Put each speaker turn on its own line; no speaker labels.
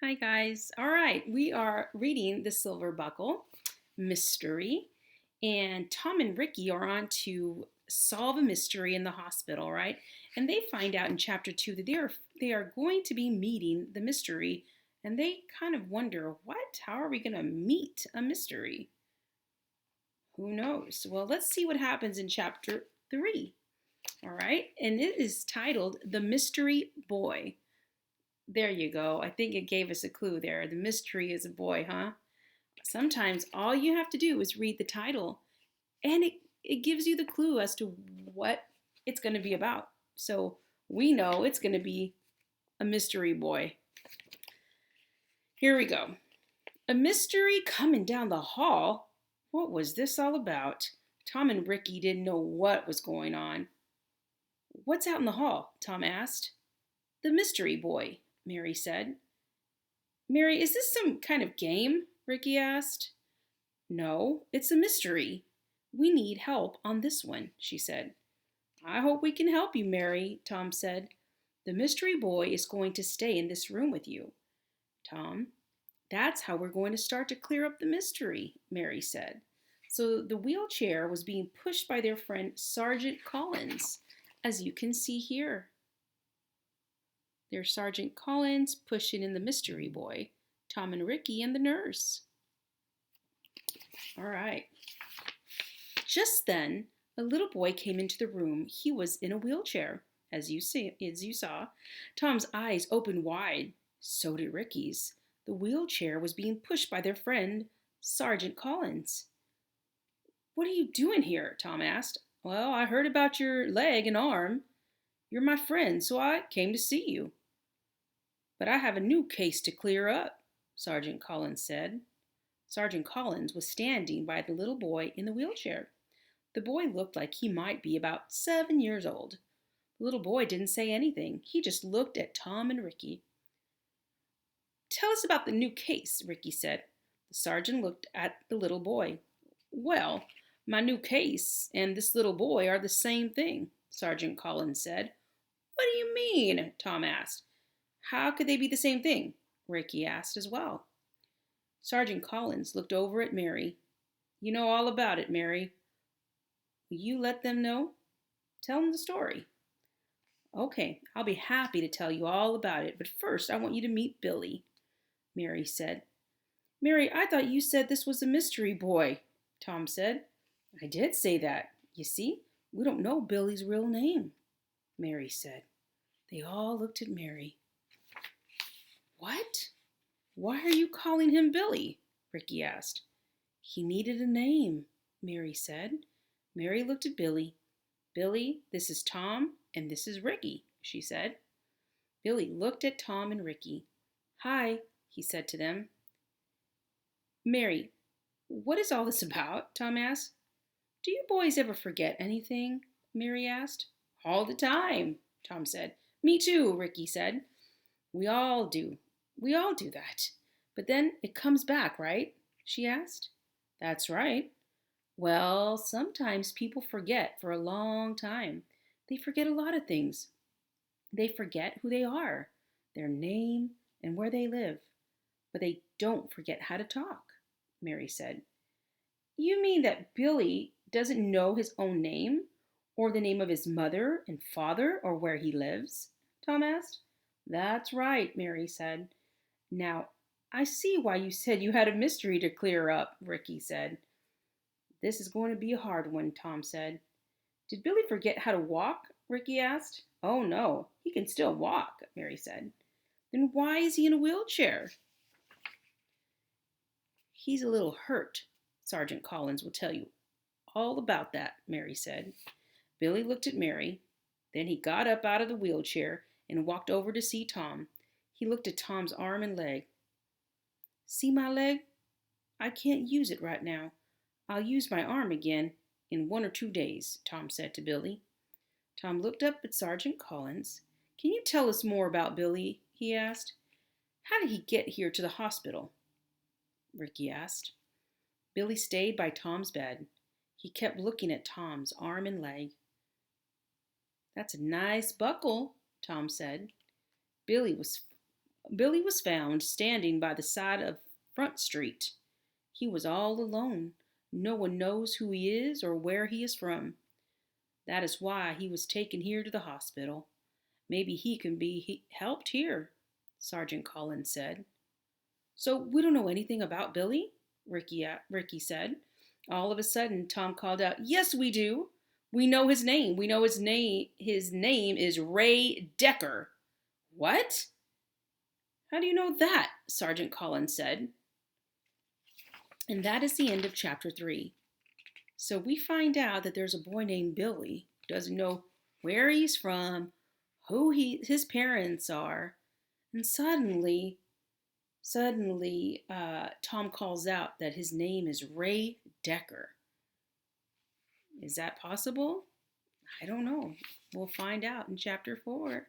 Hi, guys. All right, we are reading The Silver Buckle Mystery, and Tom and Ricky are on to solve a mystery in the hospital, right? And they find out in chapter 2 that they are going to be meeting the mystery, and they kind of wonder, what? How are we going to meet a mystery? Who knows? Well, let's see what happens in chapter 3. All right, and it is titled The Mystery Boy. There you go. I think it gave us a clue there. The mystery is a boy, huh? Sometimes all you have to do is read the title and it gives you the clue as to what it's going to be about. So we know it's going to be a mystery boy. Here we go. A mystery coming down the hall? What was this all about? Tom and Ricky didn't know what was going on. What's out in the hall? Tom asked. The mystery boy, Mary said. Mary, is this some kind of game? Ricky asked. No, it's a mystery. We need help on this one, she said. I hope we can help you, Mary, Tom said. The mystery boy is going to stay in this room with you. Tom, that's how we're going to start to clear up the mystery, Mary said. So the wheelchair was being pushed by their friend Sergeant Collins, as you can see here. There's Sergeant Collins pushing in the mystery boy, Tom and Ricky and the nurse. All right. Just then, a little boy came into the room. He was in a wheelchair, as you saw. Tom's eyes opened wide. So did Ricky's. The wheelchair was being pushed by their friend, Sergeant Collins. What are you doing here? Tom asked. Well, I heard about your leg and arm. You're my friend, so I came to see you. But I have a new case to clear up, Sergeant Collins said. Sergeant Collins was standing by the little boy in the wheelchair. The boy looked like he might be about 7 years old. The little boy didn't say anything. He just looked at Tom and Ricky. Tell us about the new case, Ricky said. The sergeant looked at the little boy. Well, my new case and this little boy are the same thing, Sergeant Collins said. What do you mean? Tom asked. How could they be the same thing? Ricky asked as well. Sergeant Collins looked over at Mary. You know all about it, Mary. Will you let them know? Tell them the story. Okay, I'll be happy to tell you all about it, but first I want you to meet Billy, Mary said. Mary, I thought you said this was a mystery boy, Tom said. I did say that. You see, we don't know Billy's real name, Mary said. They all looked at Mary. What? Why are you calling him Billy? Ricky asked. He needed a name, Mary said. Mary looked at Billy. Billy, this is Tom, and this is Ricky, she said. Billy looked at Tom and Ricky. Hi, he said to them. Mary, what is all this about? Tom asked. Do you boys ever forget anything? Mary asked. All the time, Tom said. Me too, Ricky said. We all do. We all do that. But then it comes back, right? She asked. That's right. Well, sometimes people forget for a long time. They forget a lot of things. They forget who they are, their name, and where they live. But they don't forget how to talk, Mary said. You mean that Billy doesn't know his own name, or the name of his mother and father, or where he lives? Tom asked. That's right, Mary said. Now, I see why you said you had a mystery to clear up, Ricky said. This is going to be a hard one, Tom said. Did Billy forget how to walk? Ricky asked. Oh, no, he can still walk, Mary said. Then why is he in a wheelchair? He's a little hurt. Sergeant Collins will tell you all about that, Mary said. Billy looked at Mary. Then he got up out of the wheelchair and walked over to see Tom. He looked at Tom's arm and leg. See my leg? I can't use it right now. I'll use my arm again in 1 or 2 days, Tom said to Billy. Tom looked up at Sergeant Collins. Can you tell us more about Billy? He asked. How did he get here to the hospital? Ricky asked. Billy stayed by Tom's bed. He kept looking at Tom's arm and leg. That's a nice buckle, Tom said. Billy was Billy was found standing by the side of Front Street. He was all alone. No one knows who he is or where he is from. That is why he was taken here to the hospital. Maybe he can be helped here, Sergeant Collins said. So we don't know anything about Billy? Ricky said. All of a sudden, Tom called out, "Yes, we do. We know his name. We know his name. His name is Ray Decker." What? How do you know that? Sergeant Collins said. And that is the end of chapter 3. So we find out that there's a boy named Billy, doesn't know where he's from, who his parents are, and suddenly, Tom calls out that his name is Ray Decker. Is that possible? I don't know. We'll find out in chapter 4.